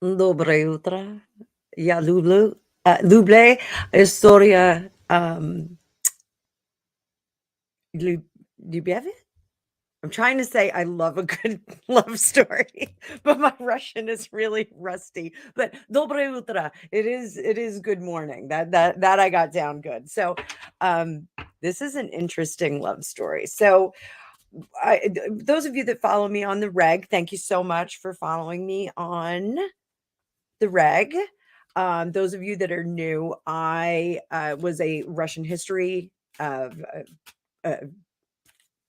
Доброе утро. Я люблю история лю- любви. I'm trying to say I love a good love story, but my Russian is really rusty. But доброе утро. It is good morning. That I got down good. So um this is an interesting love story. So those of you that follow me on the reg, thank you so much for following me on the reg. Those of you that are new, I was a Russian history uh, uh,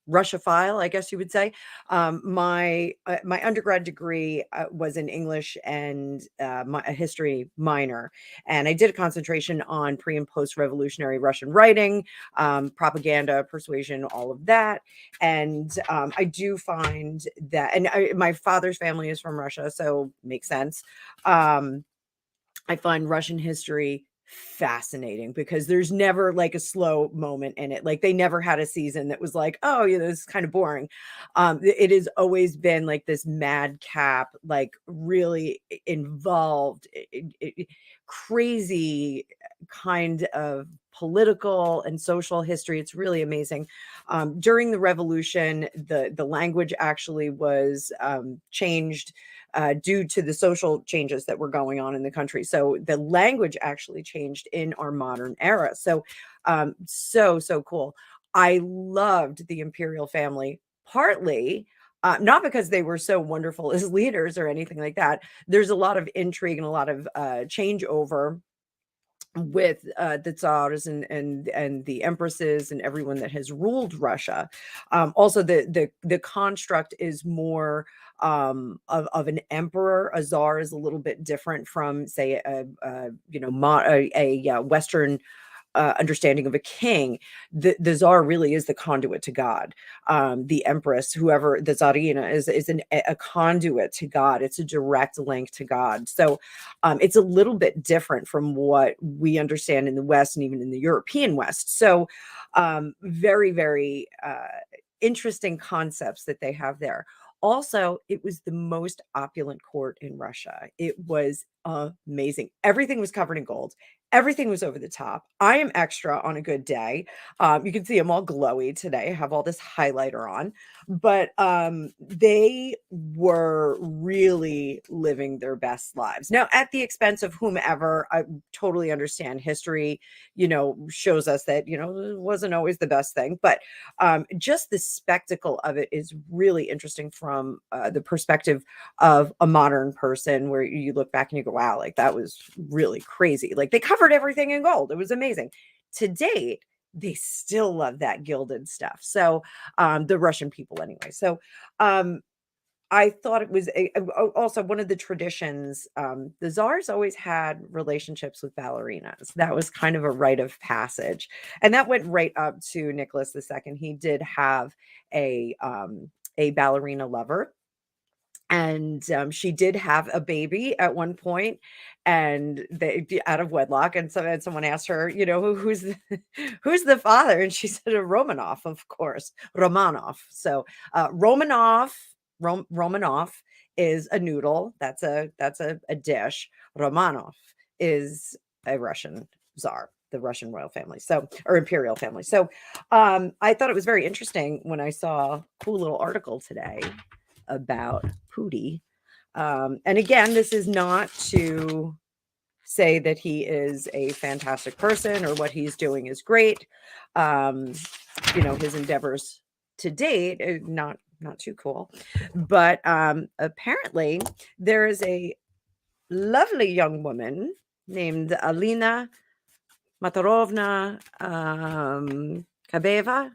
Russophile, I guess you would say. My undergrad degree was in English and a history minor, and I did a concentration on pre and post revolutionary Russian writing, propaganda, persuasion, all of that. And I do find that, and my father's family is from Russia, so makes sense. Um, I find Russian history fascinating because there's never like a slow moment in it. Like they never had a season that was like, oh, this is kind of boring. It has always been like this madcap, like really involved, crazy kind of political and social history. It's really amazing. During the revolution, the language actually was changed due to the social changes that were going on in the country. So the language actually changed in our modern era. So, so cool. I loved the imperial family, partly. Not because they were so wonderful as leaders or anything like that. There's a lot of intrigue and a lot of changeover with the czars and the empresses and everyone that has ruled Russia. Also, the construct is more of an emperor. A czar is a little bit different from, say, a Western understanding of a king. The czar really is the conduit to God. The empress, whoever the czarina is a conduit to God. It's a direct link to God. So it's a little bit different from what we understand in the West and even in the European West. So very, very interesting concepts that they have there. Also, it was the most opulent court in Russia. It was amazing. Everything was covered in gold. Everything was over the top. I am extra on a good day. You can see I'm all glowy today. I have all this highlighter on, but they were really living their best lives. Now, at the expense of whomever. I totally understand history, shows us that, it wasn't always the best thing, but just the spectacle of it is really interesting from the perspective of a modern person, where you look back and you go, wow, like that was really crazy. Like they covered everything in gold. It was amazing. To date, they still love that gilded stuff. So the Russian people anyway. So um, I thought it was also one of the traditions. The czars always had relationships with ballerinas. That was kind of a rite of passage, and that went right up to Nicholas II. He did have a ballerina lover, and she did have a baby at one point, and they out of wedlock. And someone asked her, who's who's the father, and she said, a Romanov, of course, Romanov. So Romanov is a noodle. That's a dish. Romanov is a Russian czar, the Russian royal family, so, or imperial family. So I thought it was very interesting when I saw a cool little article today about Putie. And again, this is not to say that he is a fantastic person or what he's doing is great. Um, his endeavors to date are not too cool. But apparently there is a lovely young woman named Alina Matarovna Kabeva,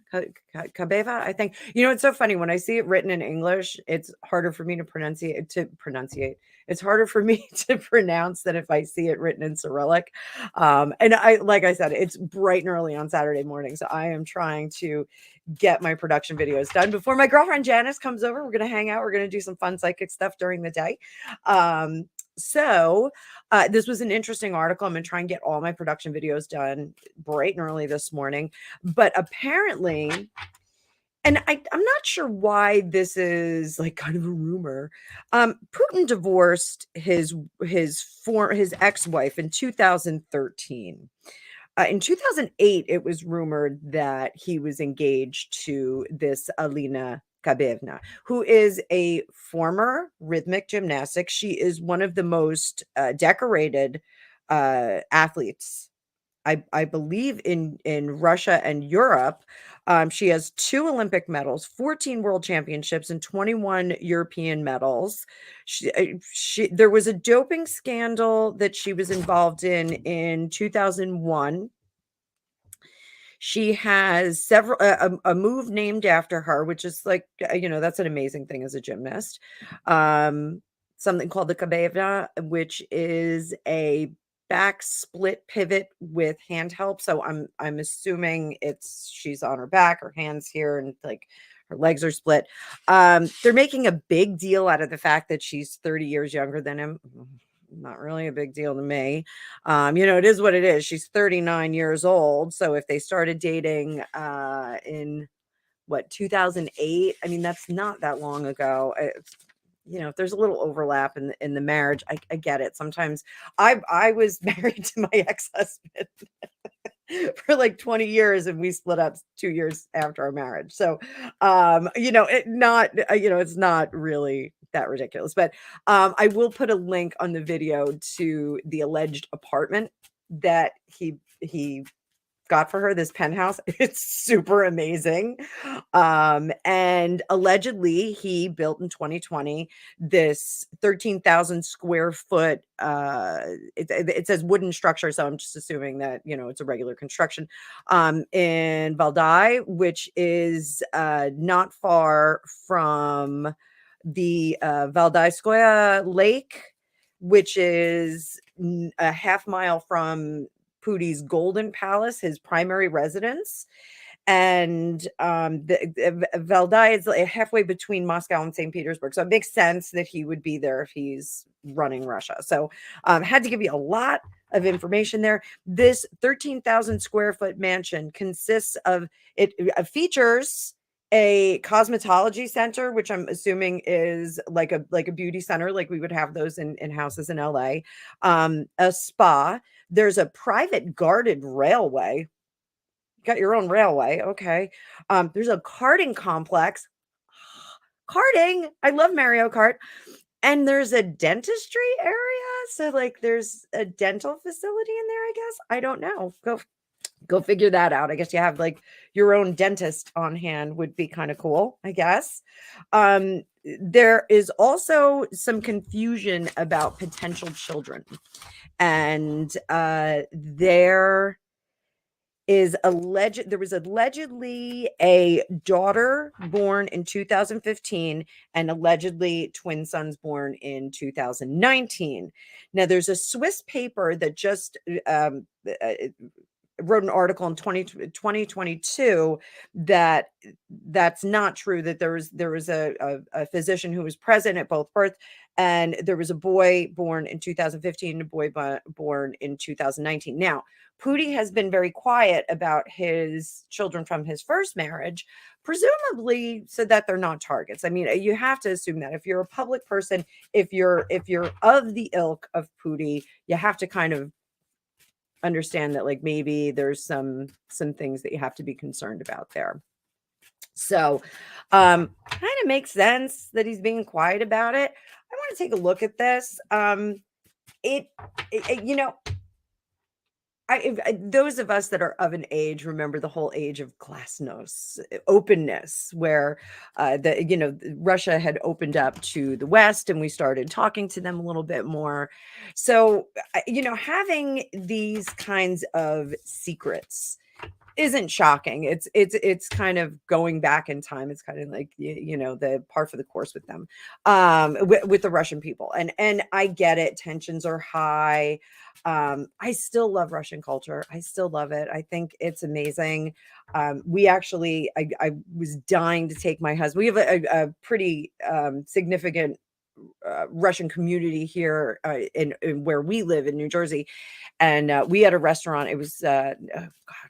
I think. It's so funny when I see it written in English, it's harder for me to pronunciate. It's harder for me to pronounce than if I see it written in Cyrillic. And like I said, it's bright and early on Saturday morning, so I am trying to get my production videos done before my girlfriend Janice comes over. We're gonna hang out. We're gonna do some fun psychic stuff during the day. So this was an interesting article. I'm going to try and get all my production videos done bright and early this morning. But apparently, And I'm not sure why this is like kind of a rumor. Putin divorced his ex-wife in 2013. In 2008, it was rumored that he was engaged to this Alina Kabevna, who is a former rhythmic gymnastics. She is one of the most decorated athletes, I believe, in Russia and Europe. She has 2 Olympic medals, 14 world championships, and 21 European medals. She there was a doping scandal that she was involved in 2001. She has several a move named after her, which is like, that's an amazing thing as a gymnast. Um, Something called the Kabevna, which is a back split pivot with hand help. So I'm assuming she's on her back, her hands here, and like her legs are split. They're making a big deal out of the fact that she's 30 years younger than him. Not really a big deal to me. It is what it is. She's 39 years old. So if they started dating in what, 2008, I mean, that's not that long ago. If there's a little overlap in the marriage, I get it. Sometimes I was married to my ex-husband for like 20 years, and we split up 2 years after our marriage. So, it's not really that ridiculous, but I will put a link on the video to the alleged apartment that he got for her, this penthouse. It's super amazing. And allegedly he built in 2020 this 13,000 square foot, it says wooden structure, so I'm just assuming that, it's a regular construction, in Valdai, which is not far from the Valdaiskoye Lake, which is a half mile from Putie's Golden Palace, his primary residence. And Valdai is like halfway between Moscow and St. Petersburg. So it makes sense that he would be there if he's running Russia. So had to give you a lot of information there. This 13,000 square foot mansion consists of, it features a cosmetology center, which I'm assuming is like a beauty center, like we would have those in houses in LA. A spa. There's a private guarded railway. You got your own railway, okay. There's a karting complex. Karting! I love Mario Kart. And there's a dentistry area, so, like, there's a dental facility in there, I guess? I don't know. Go figure that out. I guess you have, like, your own dentist on hand would be kinda cool, I guess. There is also some confusion about potential children, and, there was allegedly a daughter born in 2015 and allegedly twin sons born in 2019. Now, there's a Swiss paper that just wrote an article in 2022 that that's not true, that there was a physician who was present at both births, and there was a boy born in 2015 and a boy born in 2019. Now, Putie has been very quiet about his children from his first marriage, presumably so that they're not targets. I mean, you have to assume that if you're a public person, if you're of the ilk of Putie, you have to kind of understand that, like, maybe there's some things that you have to be concerned about there. So, kind of makes sense that he's being quiet about it. I want to take a look at this. It, it you know, those of us that are of an age remember the whole age of glasnost, openness, where Russia had opened up to the West, and we started talking to them a little bit more. So, having these kinds of secrets isn't shocking. It's kind of going back in time. It's kind of like, the par for the course with them, with the Russian people. And I get it. Tensions are high. I still love Russian culture. I still love it. I think it's amazing. I was dying to take my husband. We have a pretty significant Russian community here in where we live in New Jersey, and we had a restaurant. It was God,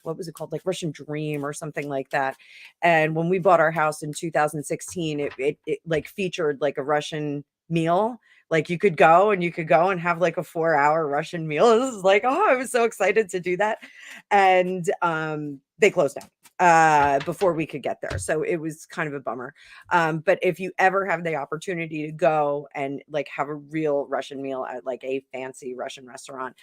what was it called? Like Russian Dream or something like that. And when we bought our house in 2016, it like featured like a Russian meal. Like you could go and have like a 4-hour Russian meal. This is like, oh, I was so excited to do that. And they closed down before we could get there. So it was kind of a bummer. But if you ever have the opportunity to go and like have a real Russian meal at like a fancy Russian restaurant,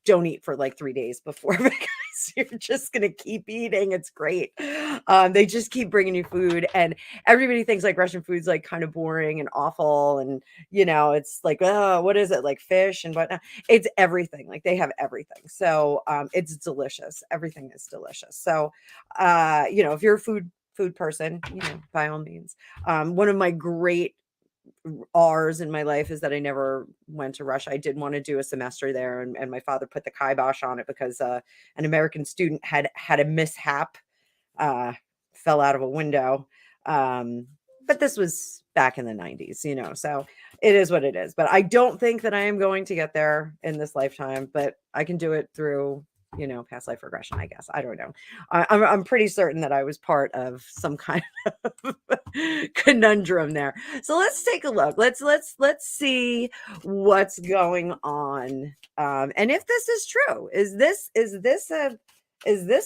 don't eat for like 3 days before because you're just gonna keep eating. It's great. They just keep bringing you food, and everybody thinks like Russian food's like kind of boring and awful, and it's like, oh, what is it, like fish and whatnot? It's everything. Like they have everything, so it's delicious. Everything is delicious. So, if you're a food person, by all means. One of my great R's in my life is that I never went to Russia. I did want to do a semester there, and my father put the kibosh on it because an American student had a mishap, uh, fell out of a window. But this was back in the 90s, so it is what it is. But I don't think that I am going to get there in this lifetime, but I can do it through past life regression, I guess. I don't know. I'm pretty certain that I was part of some kind of conundrum there. So let's take a look. Let's see what's going on. And if this is true, is this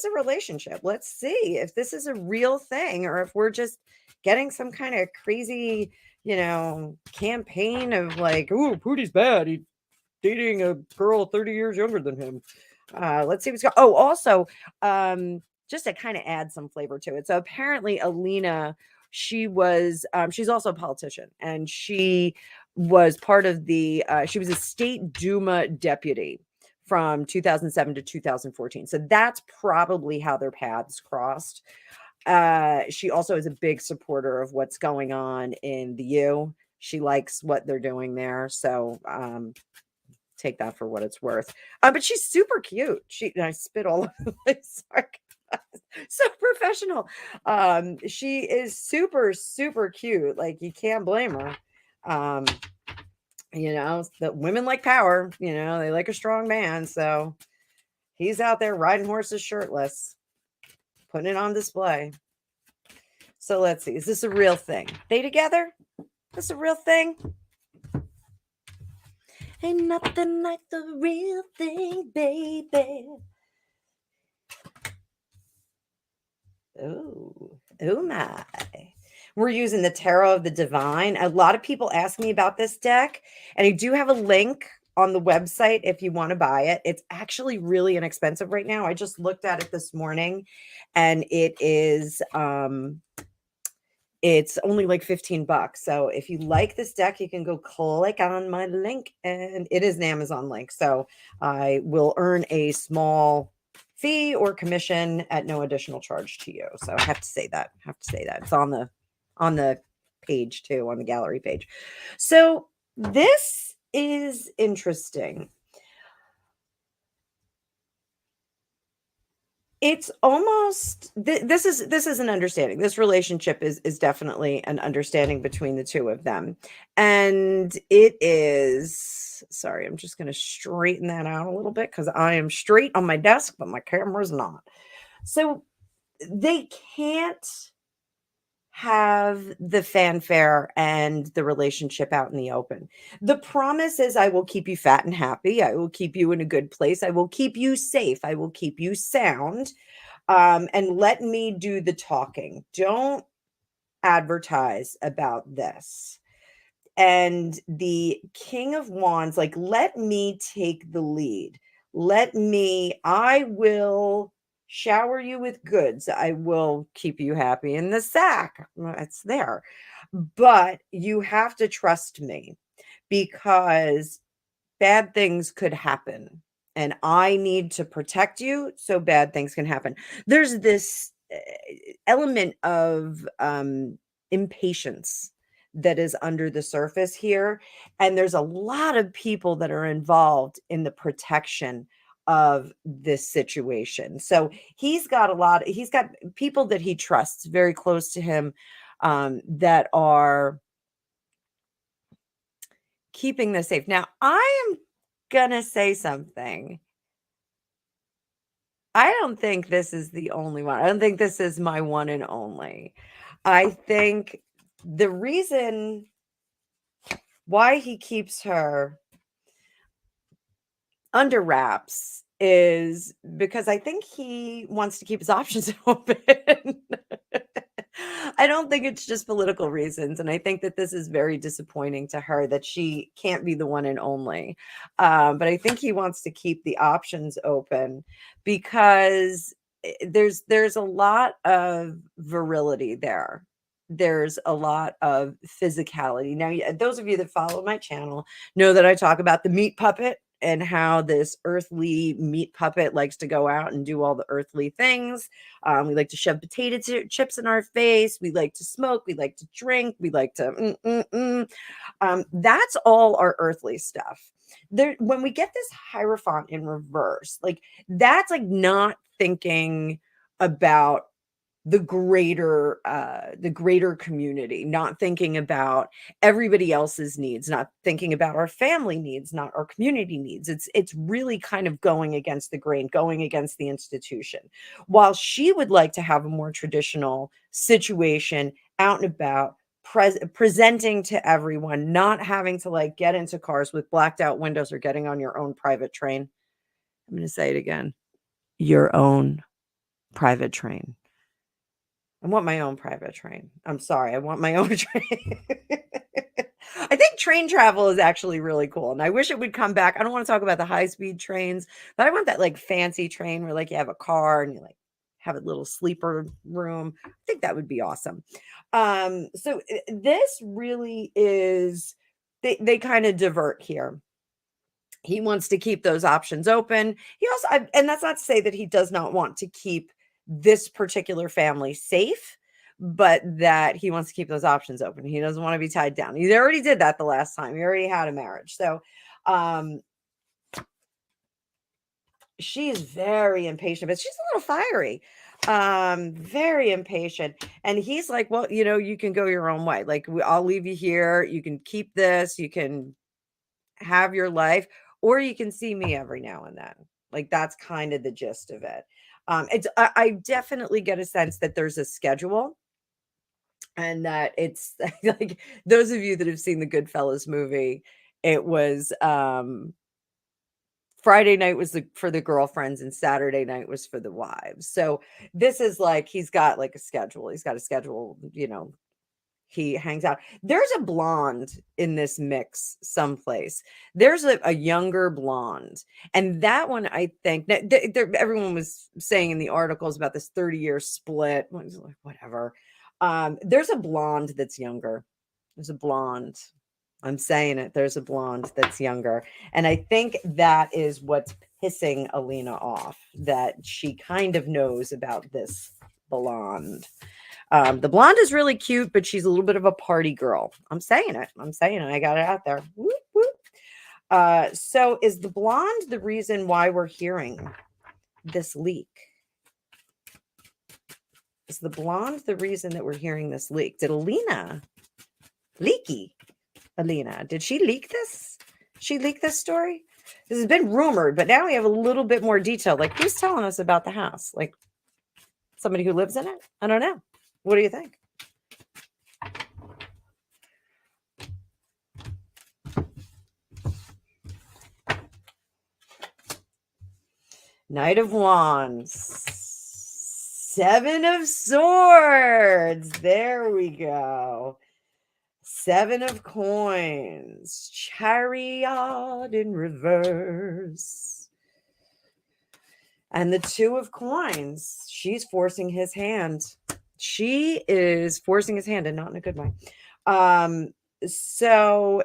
a relationship? Let's see if this is a real thing or if we're just getting some kind of crazy, campaign of like, oh, Putie's bad. He's dating a girl 30 years younger than him. Let's see what's going. Oh, also, just to kind of add some flavor to it. So apparently, Alina, she's also a politician, and she was part of she was a state Duma deputy from 2007 to 2014. So that's probably how their paths crossed. She also is a big supporter of what's going on in the U. She likes what they're doing there. So, take that for what it's worth. But she's super cute. I spit all over the place. Sorry. So professional. She is super, super cute. Like you can't blame her. The women like power, they like a strong man. So he's out there riding horses shirtless, putting it on display. So let's see. Is this a real thing? They together? This a real thing? Ain't nothing like the real thing, baby. Oh my. We're using the Tarot of the Divine. A lot of people ask me about this deck, and I do have a link on the website if you want to buy it. It's actually really inexpensive right now. I just looked at it this morning, and it is it's only like $15. So if you like this deck, you can go click on my link, and it is an Amazon link. So I will earn a small fee or commission at no additional charge to you. So I have to say that. It's on the page too, on the gallery page. So this is interesting. It's almost this is an understanding. This relationship is definitely an understanding between the two of them. And it is, sorry, I'm just going to straighten that out a little bit because I am straight on my desk, but my camera's not. So they can't have the fanfare and the relationship out in the open. The promise is I will keep you fat and happy. I will keep you in a good place. I will keep you safe. I will keep you sound. And let me do the talking. Don't advertise about this. And the King of Wands, like, let me take the lead. I will shower you with goods. I will keep you happy in the sack. It's there. But you have to trust me because bad things could happen. And I need to protect you so bad things can happen. There's this element of impatience that is under the surface here. And there's a lot of people that are involved in the protection of this situation. So he's got people that he trusts very close to him that are keeping this safe. Now, I am gonna say something. I don't think this is the only one. I don't think this is my one and only. I think the reason why he keeps her under wraps is because I think he wants to keep his options open. I don't think it's just political reasons, and I think that this is very disappointing to her that she can't be the one and only. But I think he wants to keep the options open because there's a lot of virility there. There's a lot of physicality. Now, those of you that follow my channel know that I talk about the meat puppet and how this earthly meat puppet likes to go out and do all the earthly things. We like to shove potato chips in our face. We like to smoke. We like to drink. We like to. That's all our earthly stuff. There, when we get this Hierophant in reverse, like that's like not thinking about the greater community, not thinking about everybody else's needs, not thinking about our family needs, not our community needs. It's really kind of going against the grain, going against the institution. While she would like to have a more traditional situation, out and about, presenting to everyone, not having to like get into cars with blacked out windows or getting on your own private train. I'm going to say it again. Your own private train. I want my own private train. I'm sorry. I want my own train. I think train travel is actually really cool. And I wish it would come back. I don't want to talk about the high-speed trains, but I want that like fancy train where like you have a car and you like have a little sleeper room. I think that would be awesome. So this really is they kind of divert here. He wants to keep those options open. He also, and that's not to say that he does not want to keep this particular family safe, but that he wants to keep those options open. He doesn't want to be tied down. He already did that the last time. He already had a marriage. So, she's very impatient, but she's a little fiery. Very impatient. And he's like, well, you can go your own way. Like, I'll leave you here. You can keep this. You can have your life, or you can see me every now and then. Like that's kind of the gist of it. I definitely get a sense that there's a schedule and that it's like those of you that have seen the Goodfellas movie, it was Friday night was for the girlfriends and Saturday night was for the wives. So this is like he's got like a schedule. He's got a schedule, he hangs out. There's a blonde in this mix someplace. There's a younger blonde. And that one, I think, everyone was saying in the articles about this 30-year split. Whatever. There's a blonde that's younger. There's a blonde. I'm saying it. There's a blonde that's younger. And I think that is what's pissing Alina off, that she kind of knows about this blonde. The blonde is really cute, but she's a little bit of a party girl. I'm saying it. I got it out there. Whoop, whoop. So is the blonde the reason why we're hearing this leak? Is the blonde the reason that we're hearing this leak? Did Alina did she leak this? She leaked this story? This has been rumored, but now we have a little bit more detail. Like, who's telling us about the house? Like, somebody who lives in it? I don't know. What do you think? Knight of Wands. Seven of Swords. There we go. Seven of Coins. Chariot in reverse. And the Two of Coins. She's forcing his hand. She is forcing his hand, and not in a good way. So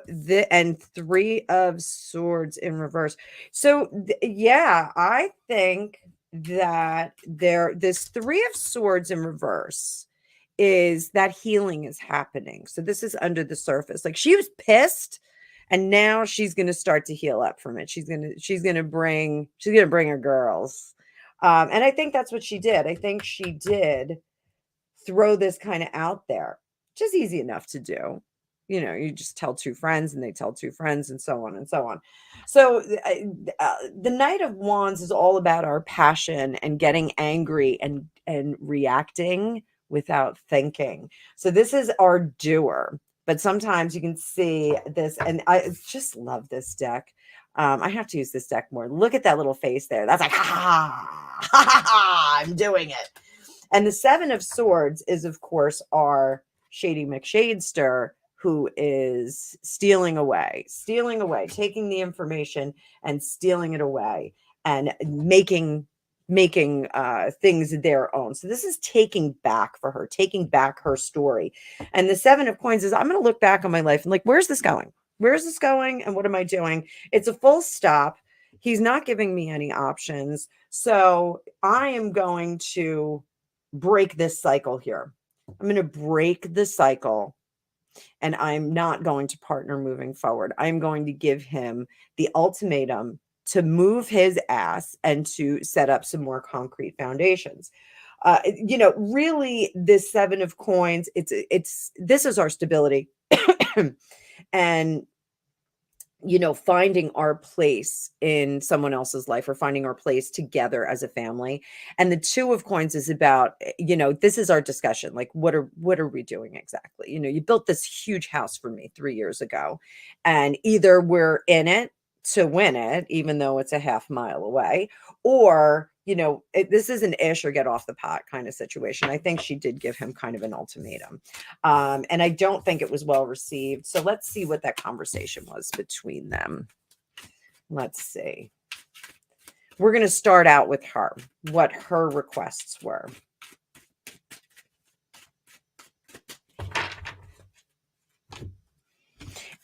and Three of Swords in reverse. So yeah, I think that this Three of Swords in reverse is that healing is happening. So this is under the surface. Like she was pissed, and now she's going to start to heal up from it. She's going to bring her girls. And I think that's what she did. I think she did throw this kind of out there, which is easy enough to do. You just tell two friends and they tell two friends and so on and so on. So the Knight of Wands is all about our passion and getting angry and reacting without thinking. So this is our doer. But sometimes you can see this, and I just love this deck. I have to use this deck more. Look at that little face there. That's like, ha ha ha ha ha, I'm doing it. And the Seven of Swords is, of course, our Shady McShadester, who is stealing away, taking the information and stealing it away and making things their own. So this is taking back for her, taking back her story. And the Seven of Coins is, I'm going to look back on my life and like, where's this going? Where's this going? And what am I doing? It's a full stop. He's not giving me any options. So I am going to break this cycle here. I'm going to break the cycle, and I'm not going to partner moving forward. I'm going to give him the ultimatum to move his ass and to set up some more concrete foundations. Really, this Seven of Coins, this is our stability. And finding our place in someone else's life, or finding our place together as a family. And the Two of Coins is about, this is our discussion. Like, what are we doing exactly? You built this huge house for me 3 years ago, and either we're in it to win it, even though it's a half mile away, or this is an ish or get off the pot kind of situation. I think she did give him kind of an ultimatum. And I don't think it was well received. So let's see what that conversation was between them. Let's see. We're going to start out with her, what her requests were.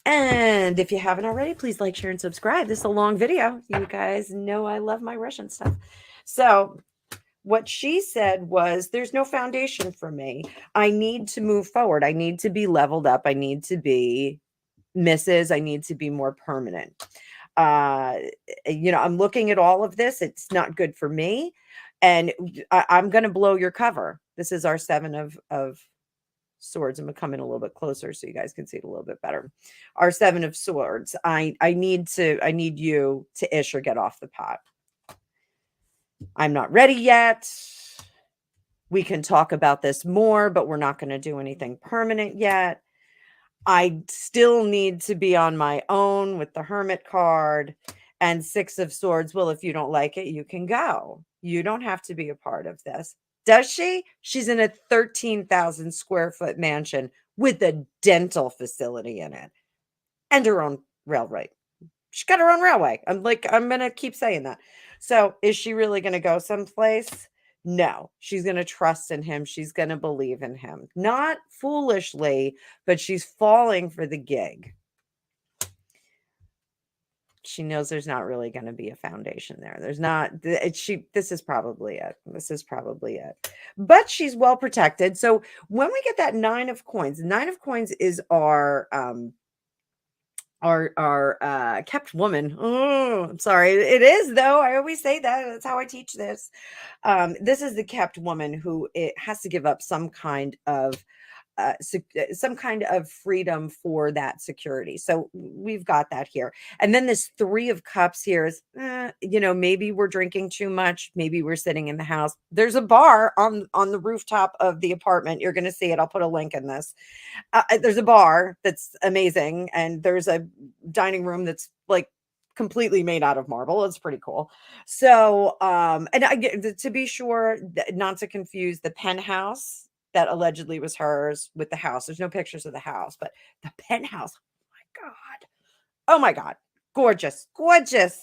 And if you haven't already, please like, share, and subscribe. This is a long video. You guys know I love my Russian stuff. So what she said was, there's no foundation for me. I need to move forward. I need to be leveled up. I need to be Mrs. I need to be more permanent. I'm looking at all of this. It's not good for me. And I'm going to blow your cover. This is our Seven of Swords. I'm going to come in a little bit closer so you guys can see it a little bit better. Our Seven of Swords. I need you to ish or get off the pot. I'm not ready yet. We can talk about this more, but we're not going to do anything permanent yet. I still need to be on my own with the Hermit card. And Six of Swords. Well, if you don't like it, you can go. You don't have to be a part of this. Does she? She's in a 13,000 square foot mansion with a dental facility in it and her own railway. She's got her own railway. I'm going to keep saying that. So is she really going to go someplace? No, she's going to trust in him. She's going to believe in him. Not foolishly, but she's falling for the gig. She knows there's not really going to be a foundation there. There's not. This is probably it. But she's well protected. So when we get that Nine of Coins is our kept woman. Oh, I'm sorry. It is, though. I always say that. That's how I teach this. This is the kept woman who it has to give up some kind of freedom for that security. So we've got that here. And then this Three of Cups here is, maybe we're drinking too much. Maybe we're sitting in the house. There's a bar on the rooftop of the apartment. You're going to see it. I'll put a link in this. There's a bar that's amazing. And there's a dining room that's like completely made out of marble. It's pretty cool. So, and I get to be sure not to confuse the penthouse that allegedly was hers with the house. There's no pictures of the house, but the penthouse. Oh my God. Gorgeous.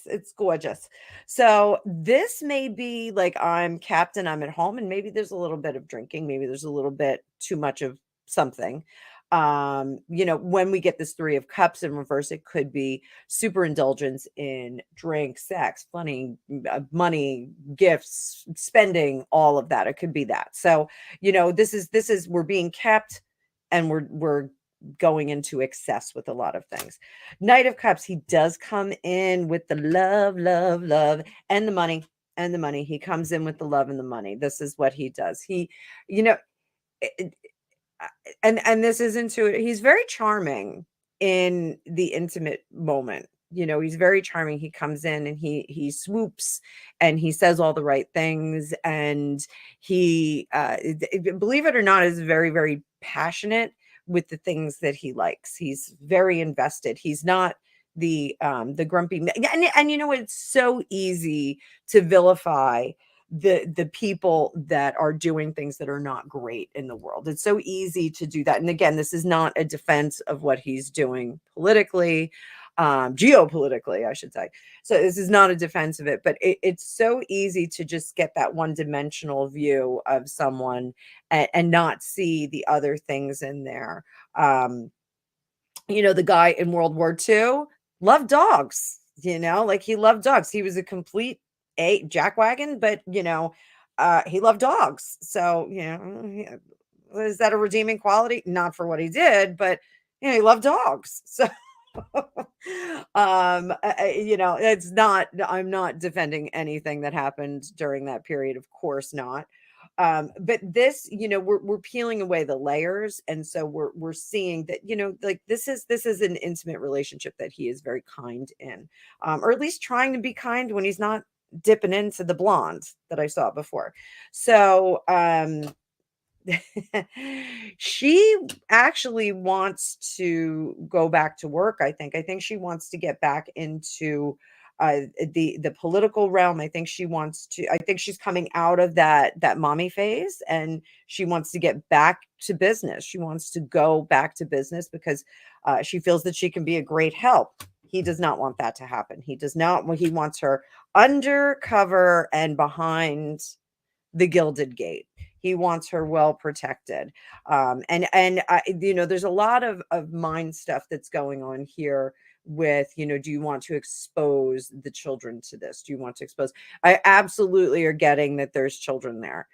It's gorgeous. So this may be like, I'm captain, I'm at home, and maybe there's a little bit of drinking. Maybe there's a little bit too much of something. When we get this Three of Cups in reverse, it could be super indulgence in drink, sex, money, gifts, spending, all of that. It could be that. So, this is we're being kept, and we're going into excess with a lot of things. Knight of Cups, he does come in with the love, and the money. He comes in with the love and the money. This is what he does. and this is into it. He's very charming in the intimate moment. He's very charming. He comes in and he swoops and he says all the right things, and he believe it or not, is very, very passionate with the things that he likes. He's very invested. He's not the grumpy and it's so easy to vilify the people that are doing things that are not great in the world. It's so easy to do that. And again, this is not a defense of what he's doing politically, geopolitically, I should say. So this is not a defense of it, but it's so easy to just get that one-dimensional view of someone and not see the other things in there. The guy in World War II loved dogs, like he loved dogs. He was a complete jackwagon, but he loved dogs. So, is that a redeeming quality? Not for what he did, but he loved dogs. So it's not, I'm not defending anything that happened during that period, of course not. But this, we're peeling away the layers, and so we're seeing that, like this is an intimate relationship that he is very kind in, or at least trying to be kind when he's not dipping into the blonde that I saw before. So she actually wants to go back to work. I think she wants to get back into the political realm. I think she's coming out of that mommy phase, and she wants to get back to business. She wants to go back to business because she feels that she can be a great help. He does not want that to happen. He wants her undercover and behind the gilded gate. He wants her well protected. And there's a lot of mind stuff that's going on here with, do you want to expose the children to this? Do you want to expose? I absolutely are getting that there's children there.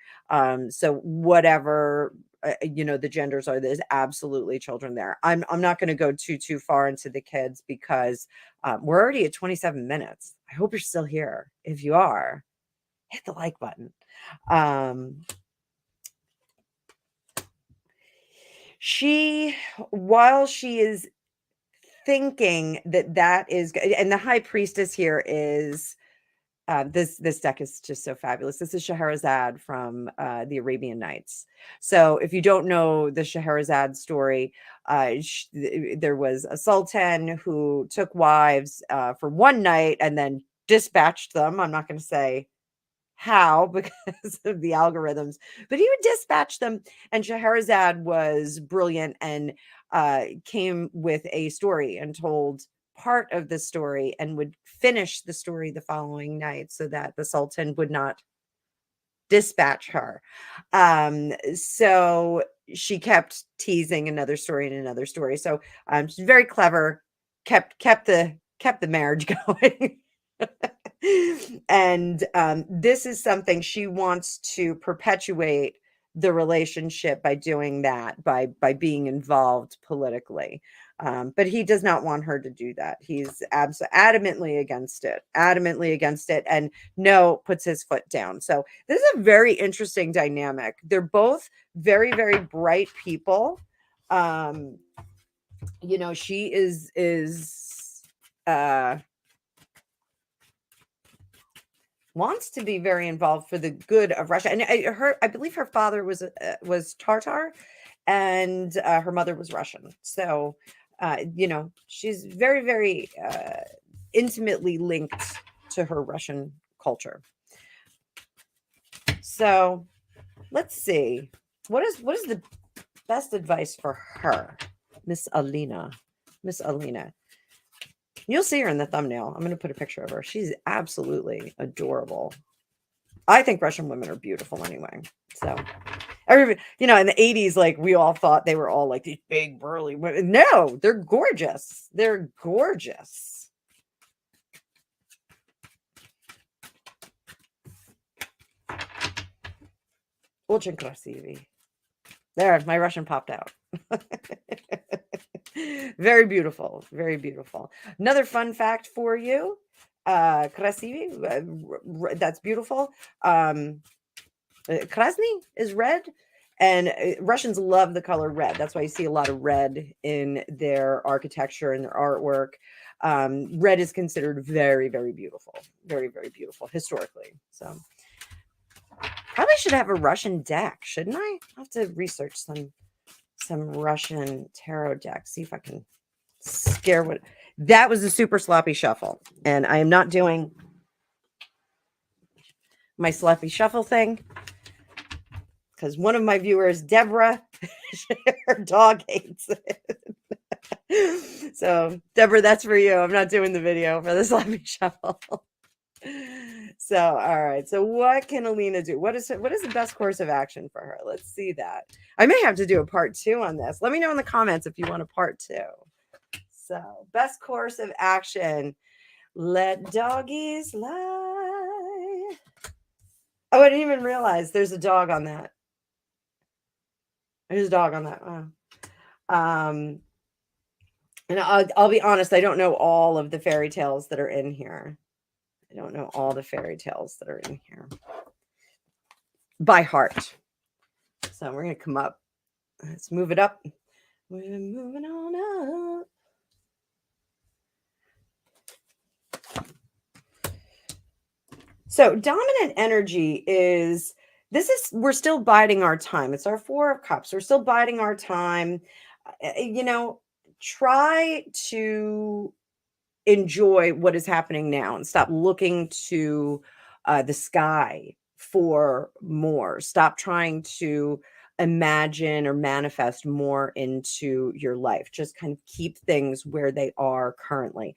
So whatever, the genders are, there's absolutely children there. I'm not going to go too far into the kids because we're already at 27 minutes. I hope you're still here. If you are, hit the like button. While she is thinking that is, and the high priestess here is, this deck is just so fabulous. This is Scheherazade from the Arabian Nights. So if you don't know the Scheherazade story, there was a sultan who took wives for one night and then dispatched them. I'm not going to say how because of the algorithms, but he would dispatch them. And Scheherazade was brilliant and came with a story and told part of the story and would finish the story the following night so that the sultan would not dispatch her. So she kept teasing another story and another story. So she's very clever, kept the marriage going. And this is something she wants to perpetuate the relationship by doing that, by being involved politically. But he does not want her to do that. He's adamantly against it, and no, puts his foot down. So this is a very interesting dynamic. They're both very, very bright people. She is wants to be very involved for the good of Russia. And I believe her father was Tartar, and her mother was Russian. So, she's very, very intimately linked to her Russian culture. So, let's see. What is the best advice for her, Miss Alina? Miss Alina. You'll see her in the thumbnail. I'm going to put a picture of her. She's absolutely adorable. I think Russian women are beautiful anyway. So, everybody, in the 80s, like we all thought they were all like these big, burly women. No, they're gorgeous. They're gorgeous. Очень красивый. There, my Russian popped out. Very beautiful. Very beautiful. Another fun fact for you. Krasivy, that's beautiful. Krasny is red, And Russians love the color red. That's why you see a lot of red in their architecture and their artwork. Red is considered very, very beautiful, very, very beautiful historically. So probably should have a Russian deck, shouldn't I? I'll have to research some Russian tarot decks. See if I can scare what. That was a super sloppy shuffle, and I am not doing my sloppy shuffle thing because one of my viewers, Deborah, her dog hates it. So, Deborah, that's for you. I'm not doing the video for the sloppy shuffle. So, all right. So, what can Alina do? What is the best course of action for her? Let's see that. I may have to do a part 2 on this. Let me know in the comments if you want a part 2. So, best course of action. Let doggies lie. Oh, I didn't even realize there's a dog on that. There's a dog on that. Wow. And I'll be honest, I don't know all of the fairy tales that are in here. I don't know all the fairy tales that are in here by heart. So we're going to come up. Let's move it up. We're moving on up. So dominant energy is, we're still biding our time. It's our 4 of Cups. We're still biding our time. Try to enjoy what is happening now and stop looking to the sky for more. Stop trying to imagine or manifest more into your life. Just kind of keep things where they are currently.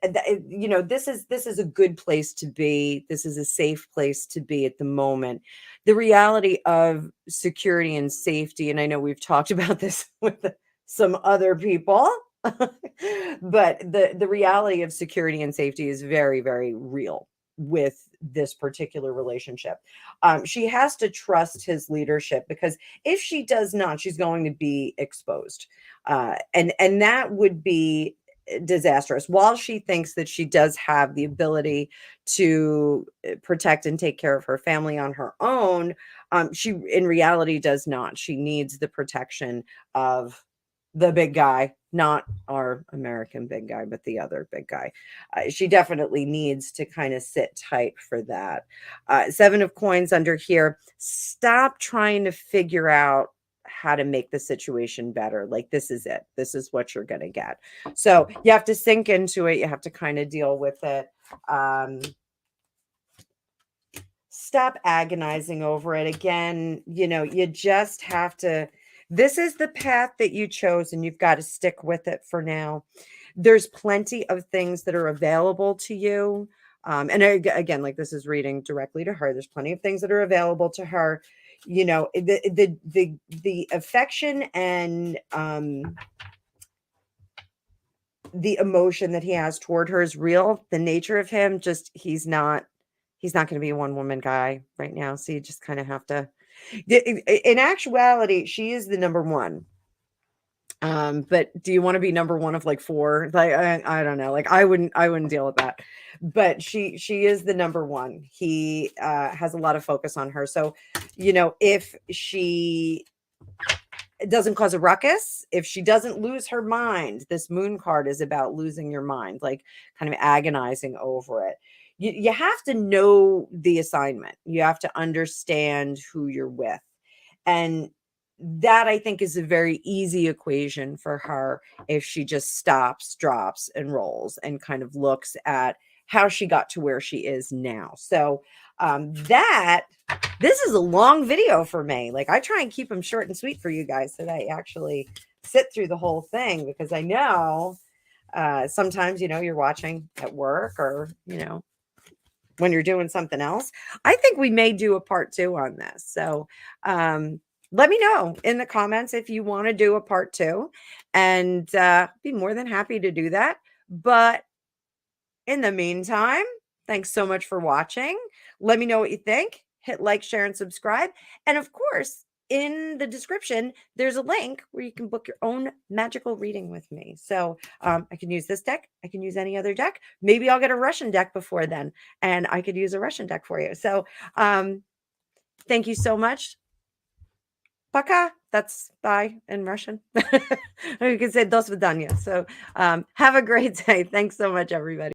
This is a good place to be. This is a safe place to be at the moment. The reality of security and safety, and I know we've talked about this with some other people, but the reality of security and safety is very, very real with this particular relationship. She has to trust his leadership, because if she does not, she's going to be exposed. And that would be disastrous. While she thinks that she does have the ability to protect and take care of her family on her own, she in reality does not. She needs the protection of the big guy, not our American big guy, but the other big guy. She definitely needs to kind of sit tight for that. 7 of Coins under here. Stop trying to figure out how to make the situation better. Like, this is it. This is what you're going to get. So you have to sink into it. You have to kind of deal with it. Stop agonizing over it. Again, you just have to. This is the path that you chose, and you've got to stick with it for now. There's plenty of things that are available to you. And again, like, this is reading directly to her. There's plenty of things that are available to her. The affection and the emotion that he has toward her is real. The nature of him, just he's not going to be a one-woman guy right now. So you just kind of have to. In actuality, she is the number 1. But do you want to be number 1 of like 4? Like, I don't know. Like, I wouldn't deal with that. But she is the number 1. He has a lot of focus on her. So, if she doesn't cause a ruckus, if she doesn't lose her mind, this Moon card is about losing your mind, like kind of agonizing over it. You have to know the assignment. You have to understand who you're with. And that, I think, is a very easy equation for her if she just stops, drops, and rolls and kind of looks at how she got to where she is now. So this is a long video for me. Like, I try and keep them short and sweet for you guys so that I actually sit through the whole thing, because I know sometimes, you're watching at work or, when you're doing something else. I think we may do a part 2 on this. So let me know in the comments if you want to do a part 2, and be more than happy to do that. But in the meantime, thanks so much for watching. Let me know what you think. Hit like, share, and subscribe. And of course, in the description, there's a link where you can book your own magical reading with me. So I can use this deck. I can use any other deck. Maybe I'll get a Russian deck before then, and I could use a Russian deck for you. So thank you so much. Пока. That's bye in Russian. Or you can say до свидания. So have a great day. Thanks so much, everybody.